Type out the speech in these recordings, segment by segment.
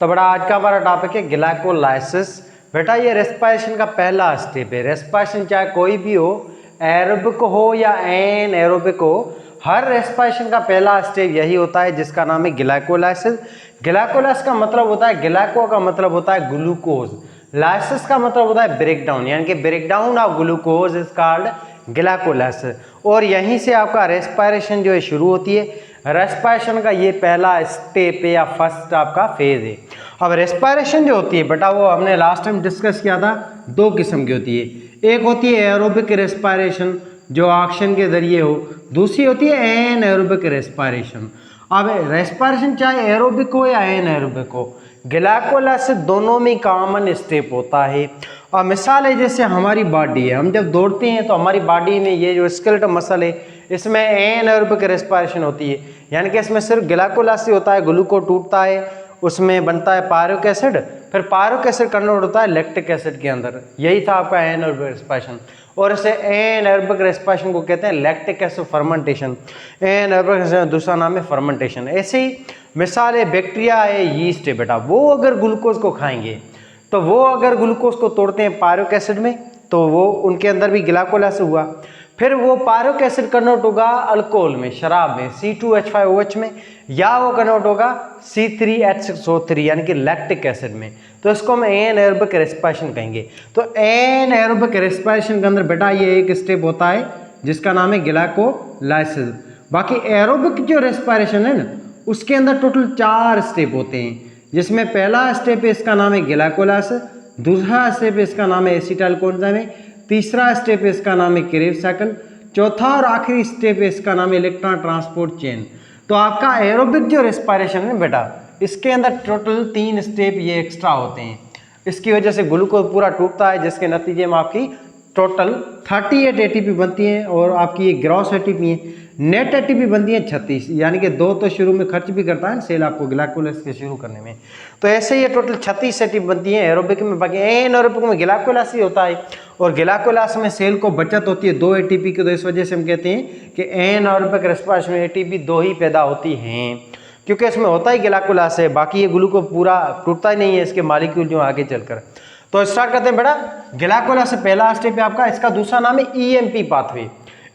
तो बेटा आज का हमारा टॉपिक है ग्लाइकोलाइसिस। बेटा ये रेस्पिरेशन का पहला स्टेप है। रेस्पिरेशन चाहे कोई भी हो, एरोबिक हो या एन एरोबिक हो, हर रेस्पिरेशन का पहला स्टेप यही होता है जिसका नाम है ग्लाइकोलाइसिस। ग्लाइकोलाइसिस का मतलब होता है, ग्लाइको का मतलब होता है ग्लूकोज, लाइसिस का मतलब होता है ब्रेक डाउन, यानी कि break down of glucose is called glycolysis. और यहीं से आपका रेस्पिरेशन जो है शुरू होती है। रेस्पिरेशन का ये पहला स्टेप है या फर्स्ट आपका फेज है। अब रेस्पिरेशन जो होती है बेटा वो हमने लास्ट टाइम डिस्कस किया था, दो किस्म की होती है। एक होती है एरोबिक रेस्पिरेशन जो ऑक्सीजन के जरिए हो, दूसरी होती है एन एरोबिक रेस्पिरेशन। अब रेस्पिरेशन चाहे एरोबिक हो या एन एरोबिक हो, ग्लाइकोलाइसिस दोनों में कॉमन स्टेप होता है। और मिसाल है जैसे हमारी बॉडी है, हम जब दौड़ते हैं तो हमारी बॉडी में ये जो स्केलेटल मसल है इसमें एन एरोबिक रेस्पिरेशन होती है, यानी कि इसमें सिर्फ ग्लाइकोलाइसिस होता है, ग्लूकोज टूटता है, उसमें बनता है पायरुविक एसिड, फिर पायरुविक एसिड कन्वर्ट होता है लैक्टिक एसिड के अंदर। यही था आपका एन एरोबिक रेस्पिरेशन। और इसे एन एरोबिक रेस्पिरेशन को कहते हैं lactic acid fermentation. Anaerobic दूसरा नाम है फर्मेंटेशन। ऐसे ही मिसाल है बैक्टीरिया है, यीस्ट है बेटा, वो अगर ग्लूकोज को खाएंगे तो वो अगर ग्लूकोज को तोड़ते हैं पायरुविक एसिड में तो वो उनके अंदर भी ग्लाइकोलाइसिस हुआ, फिर वो पायरुविक एसिड कन्वर्ट होगा अल्कोहल में, शराब में, C2H5OH में, या वो कन्वर्ट होगा C3H6O3 यानी कि लैक्टिक एसिड में। तो इसको हम एन एरोबिक रेस्पिरेशन कहेंगे। तो एन एरोबिक रेस्पिरेशन के अंदर बेटा ये एक स्टेप होता है जिसका नाम है ग्लाइकोलाइसिस। बाकी एरोबिक जो रेस्पिरेशन है ना उसके अंदर टोटल 4 स्टेप होते हैं, जिसमें पहला स्टेप है इसका नाम है ग्लाइकोलाइसिस, दूसरा स्टेप इसका नाम है एसिटाइल कोएंजाइम, तीसरा स्टेप इसका नाम है क्रेव साइकिल, चौथा और आखिरी स्टेप इसका नाम है इलेक्ट्रॉन ट्रांसपोर्ट चेन। तो आपका एरोबिक जो रेस्पिरेशन है बेटा इसके अंदर टोटल 3 स्टेप ये एक्स्ट्रा होते हैं। इसकी वजह से ग्लूकोज पूरा टूटता है, जिसके नतीजे में आपकी टोटल 38 एटीपी बनती हैं और आपकी ये ग्रॉस एटीपी है। नेट एटीपी बनती है 36, यानी कि 2 तो शुरू में खर्च भी करता है सेल आपको ग्लाइकोलाइसिस के शुरू करने में। तो ऐसे ये टोटल 36 एटीपी बनती है एरोबिक में। बाकी एन एरोबिक में ग्लाइकोलाइसिस होता है और ग्लाइकोलाइसिस में सेल को बचत होती है 2 एटीपी की। तो इस वजह से हम कहते हैं कि एन एरोबिक रेस्पिरेशन में एटीपी 2 ही पैदा होती हैं, क्योंकि इसमें होता ही ग्लाइकोलाइसिस है, बाकी ये ग्लूकोज पूरा टूटता ही नहीं है इसके मॉलिक्यूल जो आगे चलकर। तो स्टार्ट करते हैं बेटा। ग्लाइकोलाइसिस पहला स्टेप है आपका, इसका दूसरा नाम है ईएमपी पाथवे।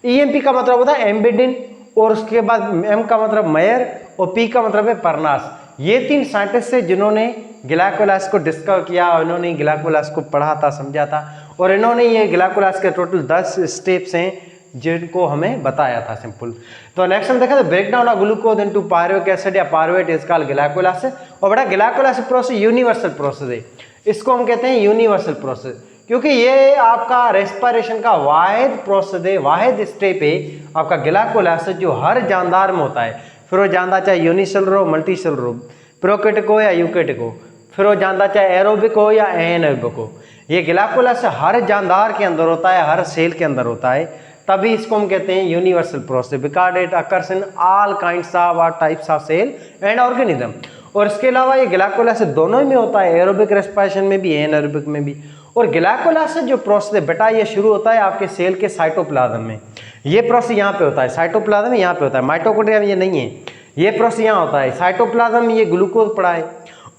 ईएमपी का मतलब होता है एम्बिडिन, और उसके बाद एम का मतलब मेयर और पी का मतलब है परनास। ये 3 साइंटिस्ट है जिन्होंने ग्लाइकोलाइसिस को डिस्कवर किया, और इन्होंने ग्लाइकोलाइसिस को पढ़ा था, समझा था, और इन्होंने ये ग्लाइकोलाइसिस के टोटल 10 स्टेप्स हैं जिनको हमें बताया था सिंपल। तो नेक्स्ट हम देखा तो break down of glucose into pyruvic acid या पायरुवेट इज कॉल्ड ग्लाइकोलाइसिस। और बड़ा ग्लाइकोलाइसिस प्रोसेस यूनिवर्सल प्रोसेस है, इसको हम कहते हैं यूनिवर्सल प्रोसेस, क्योंकि ये आपका रेस्पिरेशन का वाहिद प्रोसेस है, वाहिद स्टेप है आपका ग्लाइकोलाइसिस जो हर जानदार में होता है। फिर वो जानदार चाहे यूनिसेलुलर हो, मल्टीसेलुलर हो, प्रोकैरियोटिक हो या यूकैरियोटिक हो, फिर वो जानदार चाहे एरोबिक हो या एनारोबिक हो, ये ग्लाइकोलाइसिस हर जानदार के अंदर होता है, हर सेल के अंदर होता है। तभी इसको हम कहते हैं universal process, because it occurs in all kinds of और types of cell and organism. और इसके अलावा ये ग्लाइकोलाइसिस दोनों में होता है, एरोबिक रेस्पिरेशन में भी, एनारोबिक में भी। और ग्लाइकोलाइसिस जो प्रोसेस है बेटा ये शुरू होता है आपके सेल के साइटोप्लाज्म में। ये प्रोसेस यहाँ पे होता है, साइटोप्लाज्म में यहाँ पे होता है, माइटोकॉन्ड्रिया में ये नहीं है। ये प्रोसेस यहाँ होता है साइटोप्लाज्म में, ये ग्लूकोज पड़ा है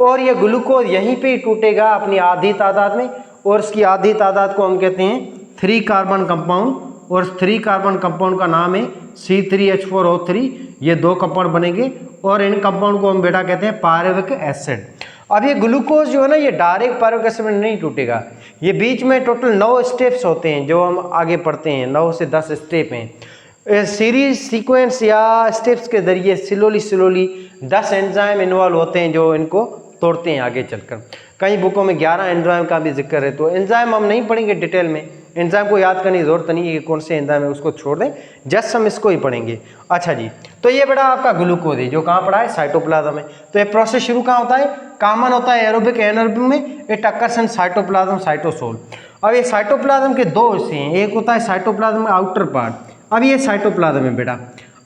और ये ग्लूकोज यहीं पे ही टूटेगा अपनी आधी तादाद में, और इसकी आधी तादाद को हम कहते हैं 3 कार्बन कंपाउंड, और 3 कार्बन कंपाउंड का नाम है C3H4O3। ये 2 कंपाउंड बनेंगे और इन कंपाउंड को हम बेटा कहते हैं पायरुविक एसिड। अब ये ग्लूकोज जो है ना ये डायरेक्ट पायरुविक एसिड में नहीं टूटेगा, ये बीच में टोटल 9 स्टेप्स होते हैं जो हम आगे पढ़ते हैं, 9 से 10 स्टेप हैं। सीरीज सीक्वेंस या स्टेप्स के जरिए स्लोली 10 एंजाइम इन्वॉल्व होते हैं जो इनको तोड़ते हैं आगे चलकर। कई बुकों में 11 एंजाइम का भी जिक्र है, तो एंजाइम हम नहीं पढ़ेंगे डिटेल में, एंजाइम को याद करने की जरूरत नहीं है कि कौन से एंजाइम है, उसको छोड़ दें, जस्ट हम इसको ही पढ़ेंगे। अच्छा जी, तो ये बेटा आपका ग्लूकोज है जो कहाँ पड़ा है, साइटोप्लाज्म में। तो ये प्रोसेस शुरू कहाँ होता है, कॉमन होता है एरोबिक एनारोबिक में, it occurs in cytoplasm cytosol. अब ये साइटोप्लाज्म के 2 हिस्से हैं, एक होता है साइटोप्लाज्म का आउटर पार्ट, अब ये साइटोप्लाज्म है बेटा,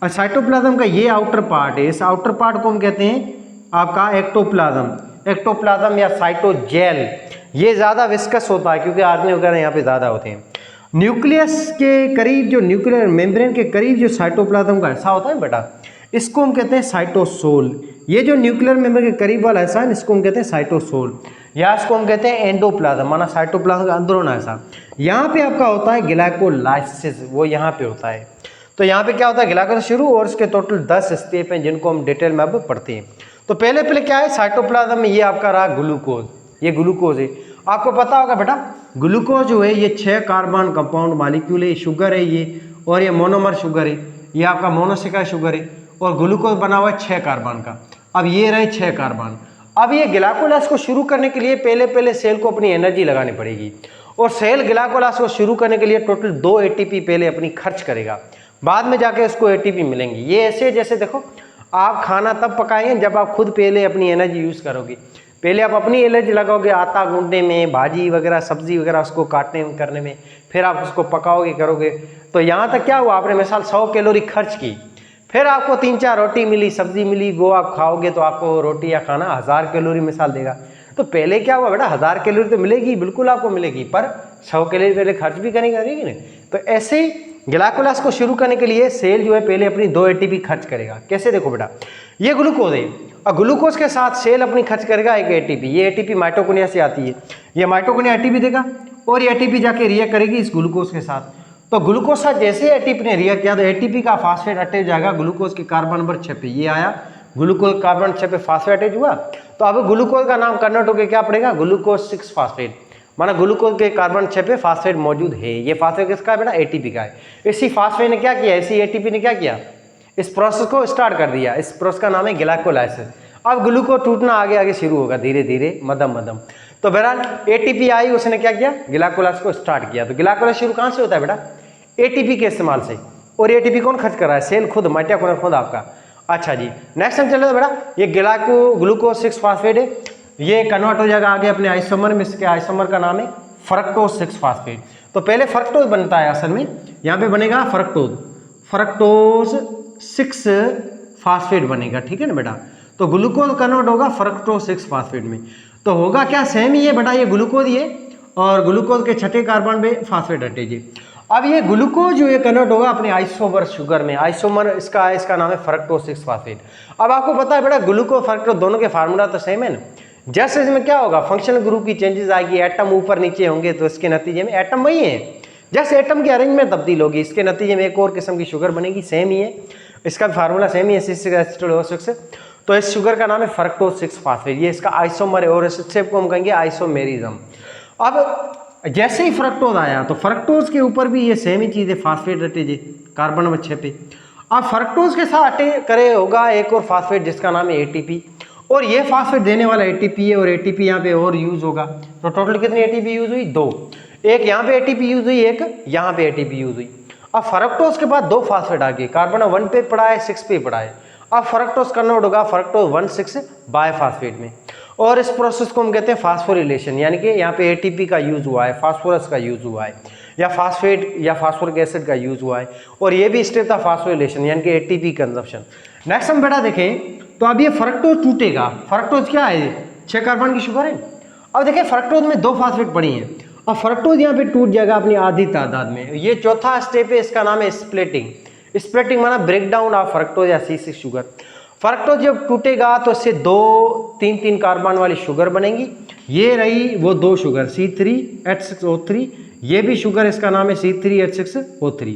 और साइटोप्लाज्म का ये आउटर पार्ट है, इस आउटर पार्ट को हम कहते हैं आपका एक्टोप्लाज्म, एक्टोप्लाज्म या साइटोजेल। ये ज़्यादा विस्कस होता है क्योंकि आदमी वगैरह यहाँ पे ज़्यादा होते हैं। न्यूक्लियस के करीब जो न्यूक्लियर मेम्ब्रेन के करीब जो साइटोप्लाज्म का हिस्सा होता है बेटा, इसको हम कहते हैं साइटोसोल। ये जो न्यूक्लियर मेम्ब्रेन के करीब वाला हिस्सा है इसको हम कहते हैं साइटोसोल, या इसको हम कहते हैं एंडोप्लाज्म, माना साइटोप्लाज्म का अंदरूना हिस्सा। यहाँ पे आपका होता है ग्लाइकोलाइसिस, वो यहाँ पे होता है। तो यहाँ पे क्या होता है, ग्लाइकोलाइसिस शुरू, और इसके टोटल 10 स्टेप हैं जिनको हम डिटेल में अब पढ़ते हैं। तो पहले क्या है साइटोप्लाज्म में, ये आपका रहा ग्लूकोज, ये ग्लूकोज है। आपको पता होगा बेटा ग्लूकोज जो है ये 6 कार्बन कंपाउंड मॉलिक्यूल है, शुगर है ये, और ये मोनोमर शुगर है, ये आपका मोनोसेकेंड शुगर है, और ग्लूकोज बना हुआ है 6 कार्बन का। अब ये रहे 6 कार्बन। अब ये ग्लाइकोलाइसिस को शुरू करने के लिए पहले सेल को अपनी एनर्जी लगानी पड़ेगी, और सेल ग्लाइकोलाइसिस को शुरू करने के लिए टोटल 2 एटीपी पहले अपनी खर्च करेगा, बाद में जाके उसको एटीपी मिलेंगी। ये ऐसे जैसे देखो आप खाना तब पकाएंगे जब आप खुद पहले अपनी एनर्जी यूज़ करोगे। पहले आप अपनी एनर्जी लगाओगे आटा गूंदने में, भाजी वगैरह सब्जी वगैरह उसको काटने में करने में, फिर आप उसको पकाओगे करोगे। तो यहाँ तक क्या हुआ, आपने मिसाल 100 कैलोरी खर्च की, फिर आपको 3-4 रोटी मिली, सब्जी मिली, वो आप खाओगे तो आपको रोटी या खाना 1000 कैलोरी मिसाल देगा। तो पहले क्या हुआ बेटा 1000 कैलोरी तो मिलेगी, बिल्कुल आपको मिलेगी, पर 100 कैलोरी पहले खर्च भी करेगी नहीं। तो ऐसे ही ग्लाइकोलाइसिस को शुरू करने के लिए सेल जो है पहले अपनी 2 एटीपी खर्च करेगा। कैसे देखो बेटा, ये ग्लूकोज है और ग्लूकोज के साथ सेल अपनी खर्च करेगा 1 एटीपी। ये एटीपी माइटोकॉन्ड्रिया से आती है, ये माइटोकॉन्ड्रिया एटीपी देगा और ये एटीपी जाके रिएक्ट करेगी इस ग्लूकोज के साथ। तो ग्लूकोज साथ जैसे एटीपी ने रिएक्ट किया तो एटीपी का फास्फेट अटैच जाएगा ग्लूकोज के कार्बन नंबर 6 पे, ये आया ग्लूकोज कार्बन 6 पे फास्फेट अटैच हुआ। तो अब ग्लूकोज का नाम कन्वर्ट होकर क्या पड़ेगा, ग्लूकोज 6 फास्फेट, माना ग्लूकोज के कार्बन 6 पे फास्फेट मौजूद है। ये फास्फेट किसका है बेटा, एटीपी का है। इसी फास्फेट ने क्या किया, इसी एटीपी ने क्या किया, इस प्रोसेस को स्टार्ट कर दिया। इस प्रोसेस का नाम है ग्लाइकोलाइसिस। अब ग्लूकोज टूटना आगे आगे शुरू होगा, धीरे धीरे मध्यम मध्यम। तो बहरहाल एटीपी आई, उसने क्या किया, ग्लाइकोलाइसिस को स्टार्ट किया। तो ग्लाइकोलाइसिस शुरू कहाँ से होता है बेटा, एटीपी के इस्तेमाल से। और एटीपी कौन खर्च कर रहा है, सेल खुद, माइटोकॉन्ड्रिया खुद आपका। अच्छा जी, नेक्स्ट टाइम चलो बेटा, ये ग्लूकोज 6 फास्फेट है, ये कन्वर्ट हो जाएगा आगे अपने आइसोमर में। इसके आइसोमर का नाम है फ्रक्टोज 6 फास्फेट। तो पहले फ्रक्टोज बनता है, असल में यहाँ पे बनेगा फ्रक्टोज 6 फास्फेट बनेगा, ठीक है ना बेटा। तो ग्लूकोज कन्वर्ट होगा फ्रक्टोज 6 फास्फेट में। तो होगा क्या, सेम ही है बेटा, ये ग्लूकोज ही है और ग्लूकोज के 6ठे कार्बन पे फास्फेट अटैच है। अब ये ग्लूकोज जो है कन्वर्ट होगा अपने आइसोमर शुगर में। आइसोमर इसका नाम है फ्रक्टोज 6 फास्फेट। अब आपको पता है बेटा ग्लूकोज फ्रक्टोज दोनों के फार्मूला तो सेम है ना। जैसे इसमें क्या होगा, फंक्शनल ग्रुप की चेंजेस आएगी, एटम ऊपर नीचे होंगे, तो इसके नतीजे में एटम वही है, जैसे एटम की अरेंजमेंट तब्दील होगी, इसके नतीजे में एक और किस्म की शुगर बनेगी, सेम ही है, इसका भी फार्मूला सेम ही है, C6H12O6। तो इस शुगर का नाम है फ्रक्टोज 6 फास्फेट, ये इसका आइसोमर है और इस स्टेप को हम कहेंगे आइसोमेरिज्म। अब जैसे ही फ्रक्टोज आया तो फ्रक्टोज के ऊपर भी ये सेम ही चीज़ है, फास्फेट अटैच है कार्बन नंबर 6 पे। अब फ्रक्टोज के साथ अटैच करे होगा एक और फास्फेट जिसका नाम है एटीपी, और ये फास्फेट देने वाला एटीपी है और एटीपी यहाँ पे और यूज होगा। तो टोटल कितनी एटीपी यूज हुई, 2। एक यहाँ पे एटीपी यूज हुई, एक यहाँ पे एटीपी यूज हुई। अब फ्रक्टोज के बाद 2 फास्फेट आ गए, कार्बन 1 पे पड़ा है, 6 पे पड़ा है। अब फ्रक्टोज कन्वर्ट होगा फ्रक्टोज 1,6 बायफास्फेट में, और इस प्रोसेस को हम कहते हैं फास्फोरिलेशन, यानी कि यहाँ पे एटीपी का यूज हुआ है, फास्फोरस का यूज हुआ है, या फास्फेट या फास्फोरिक एसिड का यूज हुआ है, और ये भी स्टेप था फास्फोरिलेशन यानी कि एटीपी कंजप्शन। नेक्स्ट हम बेटा देखें तो अब ये फ्रक्टोज टूटेगा। फ्रक्टोज क्या है, 6 कार्बन की शुगर है। अब देखिए फ्रक्टोज में 2 फास्फेट पड़ी हैं, अब फ्रक्टोज यहाँ पे टूट जाएगा अपनी आधी तादाद में। ये चौथा स्टेप है, इसका नाम है स्प्लिटिंग। स्प्लिटिंग माना ब्रेक डाउन ऑफ फ्रक्टोज या C6 शुगर। फ्रक्टोज जब टूटेगा तो इससे 2-3 कार्बन वाली शुगर बनेगी। ये रही वो 2 शुगर C3H6O3, ये भी शुगर इसका नाम है C3H6O3।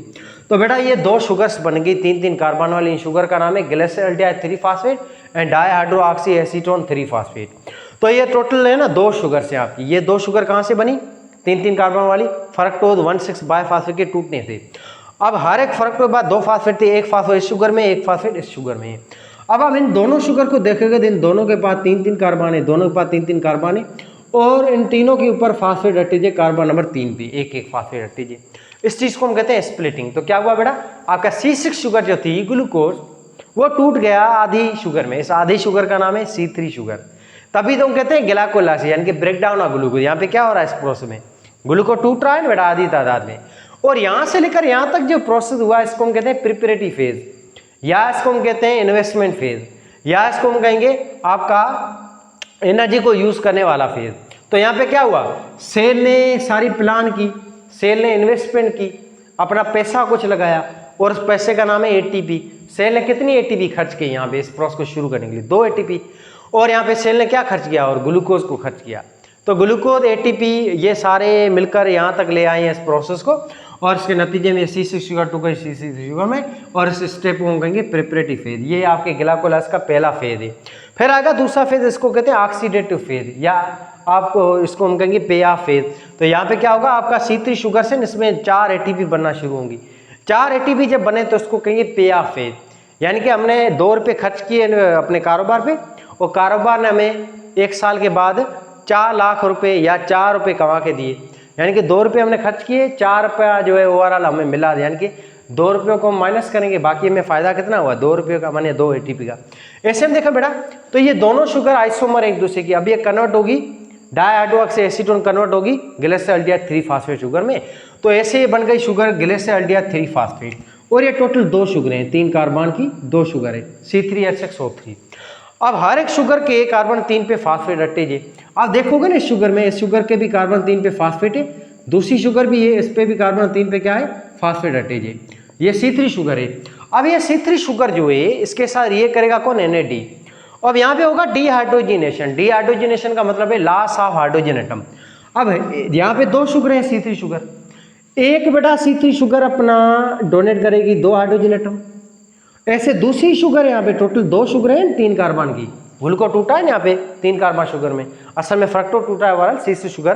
तो बेटा ये 2 शुगर्स बन गई 3-3 कार्बन वाली। शुगर का नाम है glyceraldehyde 3 phosphate and dihydroxy acetone 3 phosphate. तो ये टोटल है ना 2 शुगर से आपकी। ये 2 शुगर कहाँ से बनी, 3-3 कार्बन वाली, फ्रक्टोज 1,6 बायफास्फेट के टूटने से। अब हर एक फ्रक्टोज के बाद 2 फास्फेट थे, एक फास्फेट इस शुगर में, एक फास्फेट इस शुगर में। अब आप इन दोनों शुगर को देखेंगे तो इन दोनों के पास 3-3 कार्बन है, दोनों के पास 3-3 कार्बन है, और इन तीनों के ऊपर फास्फेट अटैच है कार्बन नंबर 3 पे, एक फास्फेट अटैच है। इस चीज को हम कहते हैं स्प्लिटिंग। तो क्या हुआ बेटा, आपका C6 शुगर जो थी ग्लूकोज, वो टूट गया आधी शुगर में। इस आधी शुगर का नाम है C3 शुगर। तभी तो हम कहते हैं ग्लाइकोलाइसिस यानी कि ब्रेक डाउन ऑफ ग्लूकोज। यहाँ पे क्या हो रहा है, इस प्रोसेस में ग्लूकोज टूट रहा है ना बेटा आधी तादाद में, और यहाँ से लेकर यहाँ तक जो प्रोसेस हुआ इसको हम कहते हैं प्रिपरेटरी फेज, या इसको हम कहते हैं इन्वेस्टमेंट फेज, या इसको हम कहेंगे आपका एनर्जी को यूज करने वाला फेज। तो यहाँ पे क्या हुआ, सेल ने सारी प्लान की, सेल ने इन्वेस्टमेंट की, अपना पैसा कुछ लगाया, और उस पैसे का नाम है एटीपी। सेल ने कितनी एटीपी खर्च की यहाँ पे इस प्रोसेस को शुरू करने के लिए, 2 एटीपी। और यहाँ पे सेल ने क्या खर्च किया, और ग्लूकोज को खर्च किया। तो ग्लूकोज, एटीपी, ये सारे मिलकर यहाँ तक ले आए हैं इस प्रोसेस को, और इसके नतीजे में C6 sugar to C6 sugar में, और इस स्टेप को हम कहेंगे प्रिपरेटिव फेज। ये आपके ग्लाइकोलाइसिस का पहला फेज है। फिर आएगा दूसरा फेज, इसको कहते हैं ऑक्सीडेटिव फेज, या आपको इसको हम कहेंगे पेया फेज। तो यहाँ पे क्या होगा, आपका C3 शुगर से इसमें 4 एटीपी बनना शुरू होंगी। 4 एटीपी जब बने तो इसको कहेंगे पेया फेज। यानी कि हमने 2 रुपये खर्च किए अपने कारोबार पे, और कारोबार ने हमें 1 साल के बाद 4 लाख रुपए या 4 रुपये कमा के दिए। यानी कि 2 रुपये हमने खर्च किए, 4 रुपया जो है ओवरऑल हमें मिला। यानी कि 2 रुपयों को माइनस करेंगे, बाकी हमें फायदा कितना हुआ, 2 रुपये का, माने 2 एटीपी का। ऐसे में देखो बेटा, तो ये दोनों शुगर आइसोमर एक दूसरे की, अब ये कन्वर्ट होगी डाइहाइड्रोक्सी एसीटोन, कन्वर्ट होगी ग्लिसरॉल्डिहाइड 3 फास्फेट शुगर में। तो ऐसे ये बन गई शुगर ग्लिसरॉल्डिहाइड 3 फास्फेट, और ये टोटल 2 शुगर हैं, 3 कार्बन की 2 शुगर है, C3H6O3। अब हर एक शुगर के कार्बन 3 पे फास्फेट अटैच है। आप देखोगे ना इस शुगर में, इस शुगर के भी कार्बन 3 पे फास्फेट है, दूसरी शुगर भी है, इस पे भी कार्बन 3 पे क्या है, फास्फेट अटैच है। ये C3 शुगर है। अब ये C3 शुगर जो है इसके साथ ये करेगा कौन, NAD। अब यहाँ पे होगा डिहाइड्रोजिनेशन। डिहाइड्रोजिनेशन का मतलब है लॉस ऑफ हाइड्रोजन एटम। अब यहाँ पे 2 शुगर है C3 शुगर, एक बेटा C3 शुगर अपना डोनेट करेगी 2 हाइड्रोजन एटम। ऐसे दूसरी शुगर है, यहाँ पे टोटल 2 शुगर है 3 कार्बन की। ग्लूको टूटा है यहाँ पे 3 कार्बन शुगर में, असल में फ्रक्टो टूटा है ओवरऑल C3 शुगर।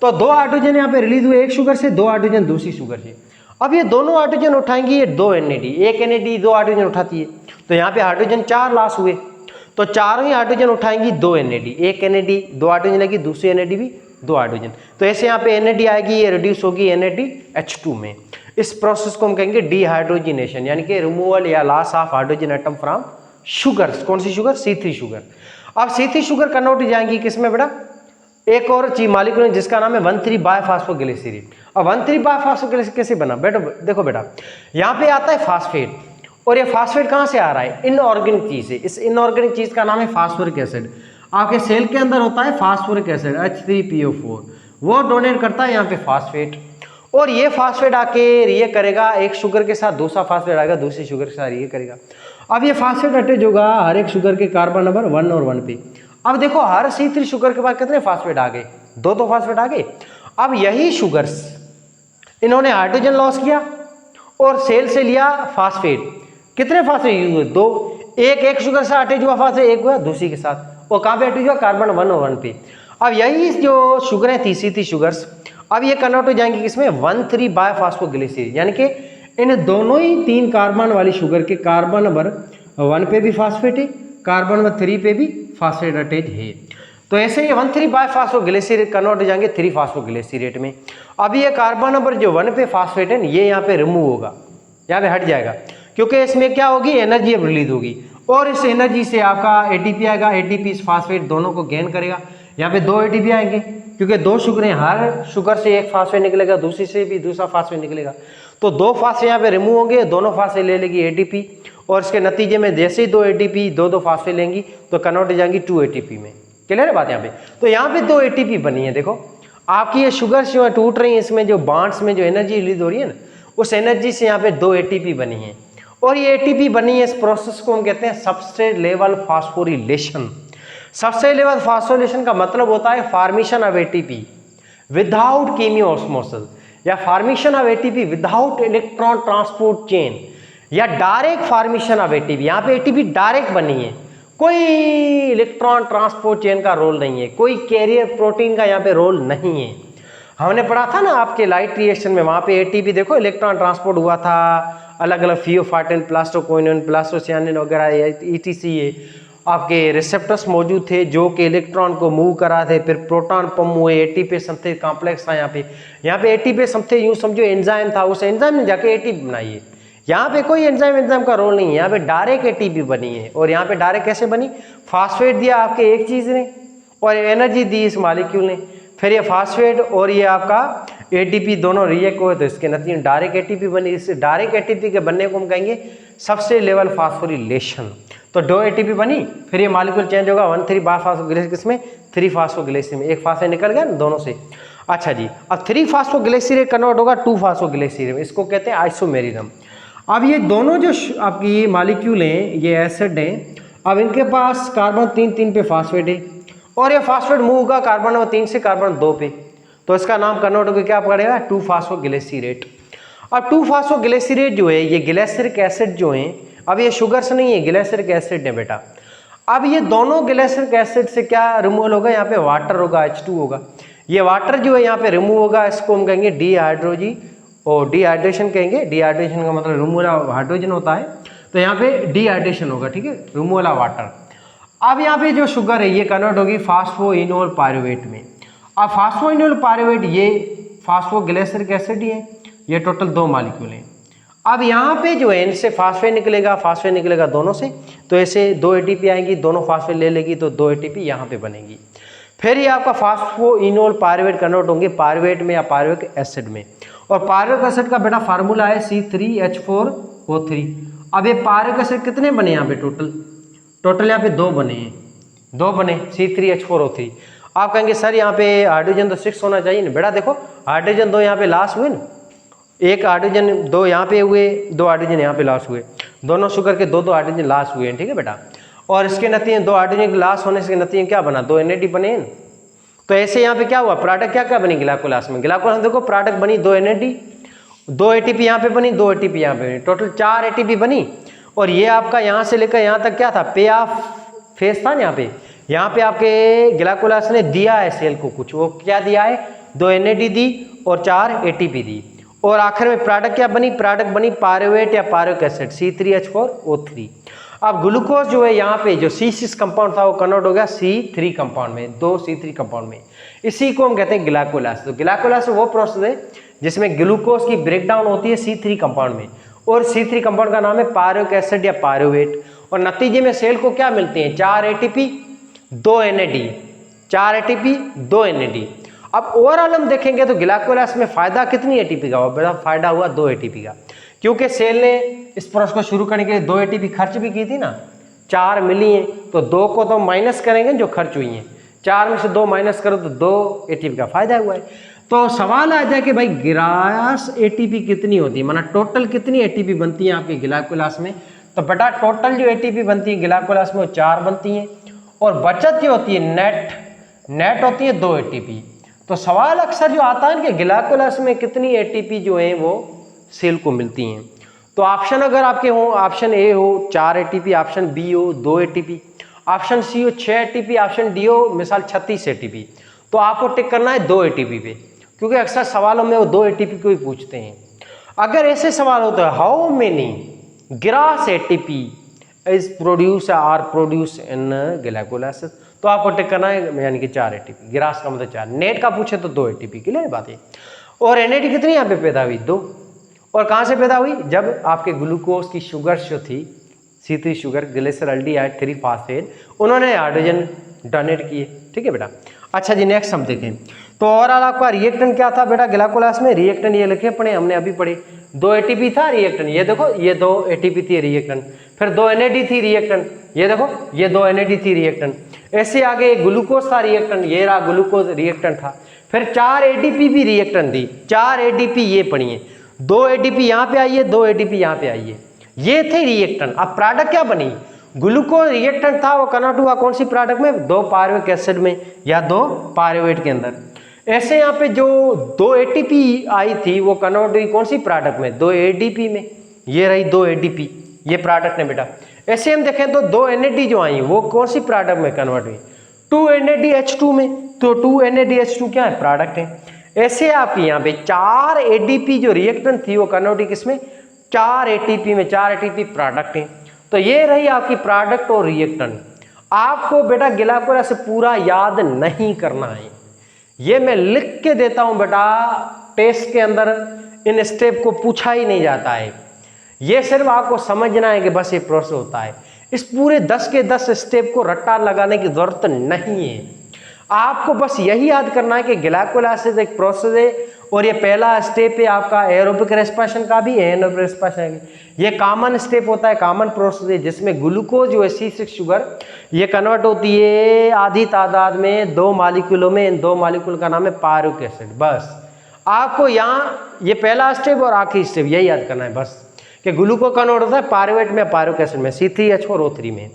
तो 2 हाइड्रोजन यहाँ पे रिलीज हुए एक शुगर से, 2 हाइड्रोजन दूसरी शुगर से। अब ये दोनों हाइड्रोजन उठाएंगी, ये 2 NAD, एक NAD 2 हाइड्रोजन उठाती है, तो यहाँ पे हाइड्रोजन 4 लॉस हुए। तो चारों ही हाइड्रोजन उठाएंगी 2 NAD, एक NAD 2 हाइड्रोजन लगी, दूसरी NAD भी 2 हाइड्रोजन। तो ऐसे यहाँ पे NAD आएगी, ये रिड्यूस होगी NADH2 में। इस प्रोसेस को हम कहेंगे डिहाइड्रोजिनेशन, यानी कि रिमूवल या loss of hydrogen atom from sugar. कौन सी शुगर, C3 शुगर। अब C3 शुगर कन्वर्ट हो जाएंगी किसमें बेटा, एक और चीज मालिक्यूल है जिसका नाम है 1,3-बायफॉस्फोग्लिसरीन। अब 1,3-बायफॉस्फोग्लिसरीन कैसे बना बेटा, देखो बेटा यहाँ पे आता है फास्फेट, और ये फास्फेट कहाँ से आ रहा है, इनऑर्गेनिक चीज से। इस इनऑर्गेनिक चीज का नाम है फास्फोरिक एसिड। आपके सेल के अंदर होता है फास्फोरिक एसिड H3PO4, वो डोनेट करता है यहाँ पे फास्फेट, और ये फास्फेट आके रिएक्ट करेगा एक शुगर के साथ, दूसरा फास्फेट आएगा दूसरी शुगर के साथ रिएक्ट करेगा। अब ये फास्फेट अटैच होगा हर एक शुगर के कार्बन नंबर 1 और 1 पे। अब देखो हर C3 शुगर के बाद कितने फास्फेट आ गए, 2 फास्फेट आ गए। अब यही शुगर्स इन्होंने हाइड्रोजन लॉस किया और सेल से लिया फास्फेट। कितने फास्फेट यूज हुए, 2। एक शुगर से अटैच हुआ फास्फेट, एक हुआ दूसरी के साथ, और कहाँ पे अटैच हुआ, कार्बन 1 और 1 पे। अब यही जो शुगरें थी C3 शुगर्स, अब ये कन्वर्ट हो जाएंगे किसमें, 1,3-बायफॉस्फोग्लिसरीन। यानी कि इन दोनों ही 3 कार्बन वाली शुगर के कार्बन नंबर 1 पे भी फास्फेट है, कार्बन नंबर 3 पे भी फास्फेट अटैच है। तो ऐसे ही 1,3-बायफॉस्फोग्लिसरेट कन्वर्ट हो जाएंगे 3-फास्फोग्लिसरेट में। अब ये कार्बन नंबर जो 1 पे फास्फेट है ये यहाँ पे रिमूव होगा, यहाँ पे हट जाएगा, क्योंकि इसमें क्या होगी, एनर्जी अब रिलीज होगी, और इस एनर्जी से आपका ATP आएगा। ATP इस फास्फेट दोनों को गेन करेगा, यहाँ पे 2 ATP आएंगे, क्योंकि 2 शुगरें, हर शुगर से एक फास्फेट निकलेगा, दूसरी से भी दूसरा फास्फेट निकलेगा। तो 2 फास्फेट यहाँ पे रिमूव होंगे, दोनों फास्फेट ले लेगी ATP, और इसके नतीजे में जैसे ही 2 ATP 2 फास्फेट लेंगी तो कन्वर्ट हो जाएंगी 2 ATP में। क्लियर है बात यहाँ पे। तो यहाँ पे 2 ATP बनी है। देखो आपकी ये शुगर जो है टूट रही है, इसमें जो बॉन्ड्स में जो एनर्जी रिलीज हो रही है ना, उस एनर्जी से यहाँ पे 2 ATP बनी है, और ये ATP बनी है, इस प्रोसेस को हम कहते हैं substrate level phosphorylation. Substrate level phosphorylation का मतलब होता है फॉर्मेशन ऑफ ATP विदाउट कीमियोस्मोसिस, या formation of ATP without electron transport chain, या डायरेक्ट फॉर्मेशन ऑफ ATP। यहाँ पे ATP डायरेक्ट बनी है, कोई इलेक्ट्रॉन ट्रांसपोर्ट चेन का रोल नहीं है, कोई कैरियर प्रोटीन का यहाँ पे रोल नहीं है। हमने पढ़ा था ना आपके लाइट रिएक्शन में, वहाँ पे ATP देखो इलेक्ट्रॉन ट्रांसपोर्ट हुआ था, अलग अलग फियोफार्टिन, प्लास्टोक्विनोन, प्लास्टोसियानिन वगैरह ETC आपके रिसेप्टर्स मौजूद थे जो कि इलेक्ट्रॉन को मूव करा थे। फिर प्रोटॉन पंप हुए, ATP सिंथेसिस कॉम्प्लेक्स था यहाँ पे ATP सिंथेसिस यूँ समझो एंजाइम था, उस एंजाइम ने जाके ATP बनाई है। यहाँ पे कोई एंजाइम का रोल नहीं है, यहाँ पे डायरेक्ट ATP बनी है। और यहाँ पे डायरेक्ट कैसे बनी, फास्फेट दिया आपके एक चीज़ ने और एनर्जी दी इस मॉलिक्यूल ने, फिर ये फास्फेट और ये आपका ATP दोनों रिएक्ट हुए तो इसके नतीजे में डायरेक्ट ATP बनी। इस डायरेक्ट ATP के बनने को हम कहेंगे सबसे लेवल फास्फोरिलेशन। तो 2 ATP बनी, फिर ये मॉलिक्यूल चेंज होगा 1,3-बायफॉस्फोग्लिसरेट किसमें, 3-फास्फोग्लिसरेट में, एक फास्फेट निकल गया ना दोनों से। अच्छा जी, अब 3-फास्फोग्लिसरेट कन्वर्ट होगा 2-फास्फोग्लिसरेट में, इसको कहते हैं आइसोमेरिज्म। अब ये दोनों जो आपकी मॉलिक्यूल हैं, ये एसिड हैं, अब इनके पास कार्बन 3 पे फास्फेट है और ये फास्फेट मूव होगा कार्बन नंबर 3 से कार्बन 2 पे, तो इसका नाम कन्वर्ट होकर क्या पड़ेगा 2-फॉस्फोग्लिसरेट। अब 2-फॉस्फोग्लिसरेट जो है ये ग्लिसरिक एसिड जो है, अब ये शुगर्स नहीं है, ग्लिसरिक एसिड है बेटा। अब ये दोनों ग्लिसरिक एसिड से क्या रिमूवल होगा, यहाँ पे वाटर होगा, H2 होगा। ये वाटर जो है यहाँ पे रिमूव होगा, इसको हम कहेंगे डिहाइड्रोजी और डिहाइड्रेशन कहेंगे। डिहाइड्रेशन का मतलब रिमूवल ऑफ हाइड्रोजन होता है, तो यहाँ पे डिहाइड्रेशन होगा, ठीक है, रिमूवल ऑफ वाटर। अब यहाँ पे जो शुगर है ये कन्वर्ट होगी फास्फोइनोल पायरुवेट में। अब फास्फोइनोल पायरुवेट ये फास्फोग्लिसरिक एसिड ही है, ये टोटल 2 मॉलिक्यूल हैं। अब यहाँ पे जो है इनसे फास्फेट निकलेगा दोनों से, तो ऐसे 2 ATP आएंगी, दोनों फास्फेट ले लेगी तो 2 ATP यहाँ पे बनेगी। फिर ये आपका फास्फोइनोल पायरुवेट कन्वर्ट होंगे पायरुवेट में या पायरुविक एसिड में, और पायरुविक एसिड का बेटा फार्मूला है C3H4O3। अब ये पायरुविक एसिड कितने बने यहाँ पे टोटल यहाँ पे 2 बने हैं, 2 बने C3H4O3। आप कहेंगे सर यहाँ पे हाइड्रोजन तो 6 होना चाहिए ना, बेटा देखो हाइड्रोजन 2 यहाँ पे लॉस हुए ना, एक हाइड्रोजन 2 यहाँ पे हुए, 2 हाइड्रोजन यहाँ पे लॉस हुए, दोनों शुगर के 2 हाइड्रोजन लॉस हुए हैं, ठीक है बेटा। और इसके नतीजे 2 हाइड्रोजन के लॉस होने से नतीजे क्या बना, 2 NAD बने हैं। तो ऐसे यहाँ पे क्या हुआ, प्रोडक्ट क्या बनी ग्लाइकोलास में, ग्लाइकोलास देखो प्रोडक्ट बनी 2 NAD, 2 ATP यहाँ पे बनी, 2 ATP यहाँ पे बनी, टोटल 4 ATP बनी। और ये आपका यहाँ से लेकर यहाँ तक क्या था, पे ऑफ फेस था ना, यहाँ पे आपके ग्लाइकोलास ने दिया है सेल को कुछ, वो क्या दिया है, 2 NAD दी और 4 ATP दी, और आखिर में प्रोडक्ट क्या बनी, प्रोडक्ट बनी पायरुवेट या पायरुविक एसिड C3H4O3। अब ग्लूकोज जो है यहाँ पे जो C6 कंपाउंड था वो कन्वर्ट हो गया C3 कंपाउंड में, 2 C3 कंपाउंड में, इसी को हम कहते हैं ग्लाइकोलास। तो ग्लाइकोलास वो प्रोसेस है जिसमें ग्लूकोज की ब्रेकडाउन होती है C3 कंपाउंड में, और C3 कंपाउंड का नाम है पायरुविक एसिड या पायरुवेट। और नतीजे में सेल को क्या मिलते हैं, 4 ATP 2 NAD, 4 ATP 2 NAD। अब ओवरऑल हम देखेंगे तो ग्लाइकोलास में फायदा कितनी ATP का हुआ, बड़ा फायदा हुआ 2 ATP का, क्योंकि सेल ने इस प्रोसेस को शुरू करने के लिए 2 ATP खर्च भी की थी ना, 4 मिली हैं, तो 2 को तो माइनस करेंगे जो खर्च हुई हैं, 4 में से 2 माइनस करो तो 2 ATP का फायदा हुआ है। तो सवाल आ जाए कि भाई ग्रास ATP कितनी होती है, माना टोटल कितनी ATP बनती है आपके ग्लाइकोलास में, तो बेटा टोटल जो ATP बनती है ग्लाइकोलास में वो 4 बनती हैं, और बचत जो होती है नेट होती है 2 ATP। तो सवाल अक्सर जो आता है कि ग्लाइकोलास में कितनी ATP जो है वो सेल को मिलती हैं, तो ऑप्शन अगर आपके हो, ऑप्शन ए हो 4 ATP, ऑप्शन बी हो 2 ATP, ऑप्शन सी हो 6 ATP, ऑप्शन डी हो मिसाल 36 ATP, तो आपको टिक करना है 2 ATP पे, क्योंकि अक्सर सवालों में वो 2 ATP को ही पूछते हैं। अगर ऐसे सवाल होते हैं how many gross ATP is produce are produce in glycolysis, तो आपको टिक करना है यानी कि 4 ATP, ग्रास का मतलब 4, नेट का पूछे तो 2 ATP के लिए बात है। और NAD कितनी यहाँ पे पैदा हुई, 2, और कहाँ से पैदा हुई, जब आपके ग्लूकोज की शुगर जो थी C3 शुगर ग्लिसरल्डिहाइड 3 फास्फेट, उन्होंने हाइड्रोजन डोनेट किए, ठीक है बेटा। अच्छा जी नेक्स्ट हम देखें, तो ओवरऑल आपका रिएक्टेंट क्या था बेटा ग्लाइकोलास में, रिएक्टेंट ये लिखे पढ़े हमने अभी पढ़े, 2 ATP था रिएक्टेंट, ये देखो ये 2 ATP थी रिएक्टेंट, फिर 2 NAD थी रिएक्टेंट, ये देखो ये 2 NAD थी रिएक्टेंट, ऐसे आगे ग्लूकोज था रिएक्टेंट, ये रहा ग्लूकोज रिएक्टेंट था, फिर 4 ATP भी रिएक्टेंट थी, 4 ATP ये पढ़िए, 2 ATP यहाँ पे आई है, 2 ATP यहाँ पे आई है, ये थे रिएक्टेंट। अब प्रोडक्ट क्या बनी, ग्लूकोज रिएक्टेंट था वो कन्वर्ट हुआ कौन सी प्रोडक्ट में, 2 पायरुविक एसिड में या 2 पायरुवेट के अंदर। ऐसे यहाँ पे जो 2 ATP आई थी वो कन्वर्ट हुई कौन सी प्रोडक्ट में, 2 ADP में, ये रही 2 ADP, ये प्रोडक्ट है बेटा। ऐसे हम देखें तो 2 NAD जो आई वो कौन सी प्रोडक्ट में कन्वर्ट हुई, 2 NADH2 में, तो 2 NADH2 क्या है, प्रोडक्ट है। ऐसे आप यहाँ पे 4 ADP जो रिएक्टेंट थी वो कन्वर्ट हुई किसमें, 4 ATP में, 4 ATP प्रोडक्ट है। तो ये रही आपकी प्रोडक्ट और रिएक्टेंट। आपको बेटा ग्लाइकोलास से पूरा याद नहीं करना है, ये मैं लिख के देता हूं बेटा, टेस्ट के अंदर इन स्टेप को पूछा ही नहीं जाता है, ये सिर्फ आपको समझना है कि बस ये प्रोसेस होता है। इस पूरे 10 के 10 स्टेप को रट्टा लगाने की जरूरत नहीं है, आपको बस यही याद करना है कि ग्लाइकोलाइसिस एक प्रोसेस है, और ये पहला स्टेप है आपका एरोबिक रेस्पिरेशन का भी, एनारोबिक रेस्पिरेशन ये कॉमन स्टेप होता है, कॉमन प्रोसेस है, जिसमें ग्लूकोज जो है C6 शुगर ये कन्वर्ट होती है आधी तादाद में 2 मॉलिक्यूलों में, इन 2 मॉलिक्यूल का नाम है पायरुविक एसिड। बस आपको यहाँ ये पहला स्टेप और आखिरी स्टेप यही याद करना है बस, कि ग्लूको कन्वर्ट होता है पायरुवेट में, पायरुविक एसिड में, C3H4O3 में।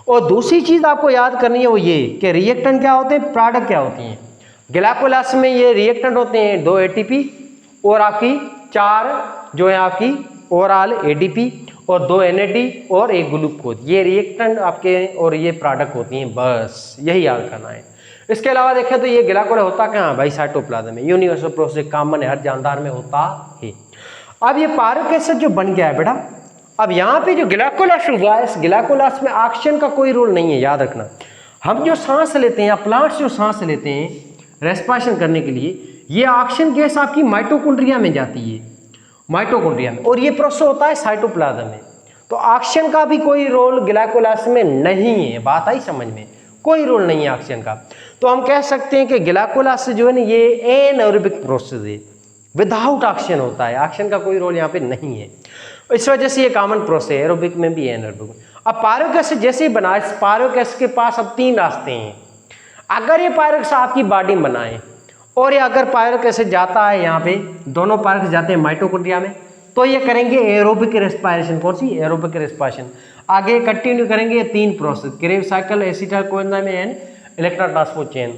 और दूसरी चीज़ आपको याद करनी है वो ये कि रिएक्टेंट क्या होते हैं, प्रोडक्ट क्या होती हैं। ग्लाइकोलाइसिस में ये रिएक्टेंट होते हैं 2 ATP और आपकी 4 जो है आपकी ओवरऑल ADP और 2 NAD और 1 ग्लूकोज, ये रिएक्टेंट आपके और ये प्रोडक्ट होती हैं, बस यही याद करना है। इसके अलावा देखें तो ये ग्लाइकोलाइसिस होता कहाँ भाई, साइटोप्लाज्म में, यूनिवर्सल प्रोसेस कॉमन है, हर जानदार में होता है। अब ये पायरुविक एसिड जो बन गया है बेटा, अब यहाँ पे जो ग्लाइकोलाइसिस हुआ है, इस ग्लाइकोलाइसिस में ऑक्सीजन का कोई रोल नहीं है, याद रखना। हम जो सांस लेते हैं या प्लांट्स जो सांस लेते हैं रेस्पिरेशन करने के लिए, ये ऑक्सीजन गैस आपकी माइटोकॉन्ड्रिया में जाती है, माइटोकॉन्ड्रिया में, और ये प्रोसेस होता है साइटोप्लाज्म में। तो ऑक्सीजन का भी कोई रोल ग्लाइकोलाइसिस में नहीं है, बात आई समझ में, कोई रोल नहीं है ऑक्सीजन का। तो हम कह सकते हैं कि ग्लाइकोलाइसिस जो है ना ये एनाएरोबिक प्रोसेस है, विदाउट ऑक्सीजन होता है, ऑक्सीजन का कोई रोल यहाँ पे नहीं है। इस वजह से ये कॉमन प्रोसेस है, एरोबिक में भी एनाएरोबिक। अब पायरुविक एसिड जैसे ही बना, इस पायरुविक एसिड के पास अब 3 रास्ते हैं। अगर ये पायरुविक एसिड आपकी बॉडी में बनाए और ये अगर पायरुविक एसिड जाता है यहाँ पे, दोनों पायरुविक जाते हैं माइटोकॉन्ड्रिया में, तो ये करेंगे एरोबिक रेस्पिरेशन। कौन सी, एरोबिक रेस्पिरेशन। आगे कंटिन्यू करेंगे 3 process, Krebs cycle, acetyl coenzyme and electron transport chain.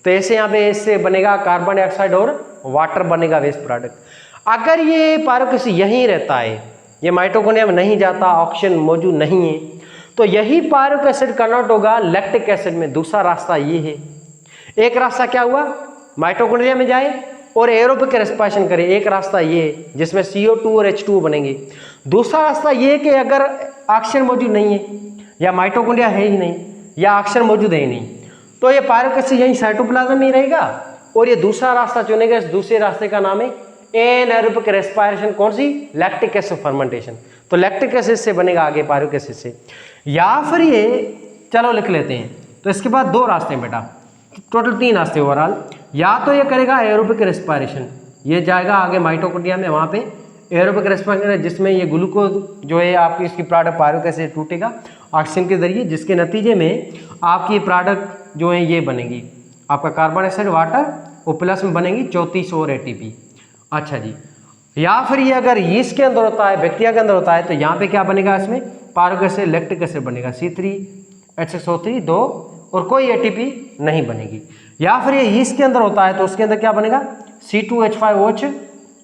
तो ऐसे यहाँ पे इससे बनेगा कार्बन डाइऑक्साइड और वाटर बनेगा वेस्ट प्रोडक्ट। अगर ये पायरुविक एसिड यहीं रहता है, ये माइटोकॉन्ड्रिया में नहीं जाता, ऑक्सीजन मौजूद नहीं है, तो यही पायरुविक एसिड कन्वर्ट होगा लैक्टिक एसिड में। दूसरा रास्ता ये है। एक रास्ता क्या हुआ, माइटोकॉन्ड्रिया में जाए और एरोबिक रेस्पिरेशन करे, एक रास्ता ये जिसमें CO2 और H2O बनेंगे। दूसरा रास्ता ये कि अगर ऑक्सीजन मौजूद नहीं है या माइटोकॉन्ड्रिया है ही नहीं या ऑक्सीजन मौजूद है ही नहीं, तो ये पायरुविक एसिड यहीं साइटोप्लाज्म में ही रहेगा और ये दूसरा रास्ता चुनेगा। इस दूसरे रास्ते का नाम है एनाएरोबिक रेस्पिरेशन। कौन सी, लैक्टिक एसिड फर्मेंटेशन। तो लैक्टिक एसिड से बनेगा आगे पायरुविक एसिड से, या फिर ये, चलो लिख लेते हैं। तो इसके बाद 2 रास्ते हैं बेटा, टोटल 3 रास्ते ओवरऑल। या तो ये करेगा एरोबिक रेस्पिरेशन, ये जाएगा आगे माइटोकॉन्ड्रिया में, वहाँ पे एरोबिक रेस्पिरेशन जिसमें ये ग्लूकोज जो है आपकी इसकी प्रोडक्ट पायरुविक एसिड टूटेगा ऑक्सीजन के जरिए, जिसके नतीजे में आपकी प्रोडक्ट जो है ये बनेगी आपका कार्बन डाइऑक्साइड, वाटर और प्लस में बनेगी 34 और ATP। अच्छा जी, या फिर ये अगर यीस्ट के अंदर होता है, बैक्टीरिया के अंदर होता है, तो यहाँ पे क्या बनेगा, इसमें पायरुविक एसिड, लैक्टिक एसिड बनेगा, C3H6O3 2 और कोई ATP नहीं बनेगी। या फिर ये यीस्ट के अंदर होता है तो उसके अंदर क्या बनेगा, C2H5OH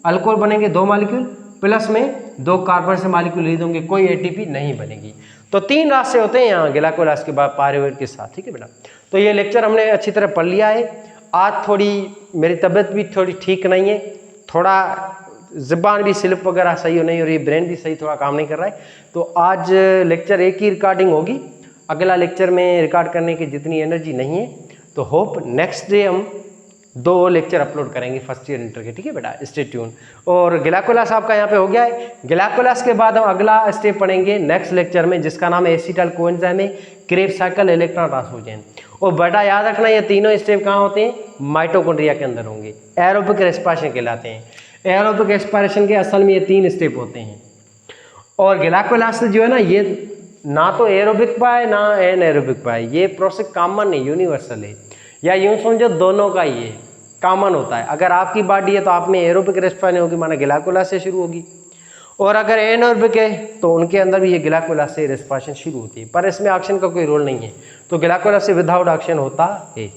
अल्कोहल बनेंगे 2 मॉलिक्यूल, प्लस में 2 कार्बन से मॉलिक्यूल ले देंगे, कोई ATP नहीं बनेगी। तो 3 रास्ते होते हैं यहाँ ग्लाइकोलाइसिस के बाद पायरुवेट के साथ, ठीक है बेटा। तो ये लेक्चर हमने अच्छी तरह पढ़ लिया है। आज थोड़ी मेरी तबीयत भी थोड़ी ठीक नहीं है, थोड़ा ज़बान भी स्लिप वगैरह सही हो नहीं हो रही, ब्रेन भी सही थोड़ा काम नहीं कर रहा है। तो आज लेक्चर एक ही रिकॉर्डिंग होगी, अगला लेक्चर में रिकॉर्ड करने की जितनी एनर्जी नहीं है। तो होप नेक्स्ट डे हम 2 लेक्चर अपलोड करेंगे फर्स्ट ईयर इंटर के, ठीक है बेटा, स्टे ट्यून। और ग्लाइकोलाइसिस आपका यहाँ पे हो गया है। ग्लाइकोलाइसिस के बाद हम अगला स्टेप पढ़ेंगे नेक्स्ट लेक्चर में, जिसका नाम है एसिटाइल कोएंजाइम है, Krebs cycle, electron transport chain. और बेटा याद रखना ये तीनों स्टेप कहाँ होते हैं, माइटोकॉन्ड्रिया के अंदर होंगे, एरोबिक रेस्पिरेशन कहलाते हैं। एरोबिक रेस्पिरेशन के असल में ये 3 स्टेप होते हैं। और ग्लाइकोलाइसिस जो है ना, ये ना तो एरोबिक पाए ना एनाएरोबिक पाए, ये प्रोसेस कॉमन है, यूनिवर्सल है, या यूं समझो दोनों का ही कॉमन होता है। अगर आपकी बॉडी है तो आप में एरोबिक रेस्पिरेशन होगी, माना ग्लाइकोलाइसिस से शुरू होगी, और अगर एनाएरोबिक है तो उनके अंदर भी ये ग्लाइकोलाइसिस से रेस्पिरेशन शुरू होती है, पर इसमें ऑक्सीजन का कोई रोल नहीं है। तो ग्लाइकोलाइसिस विदाउट ऑक्सीजन होता है।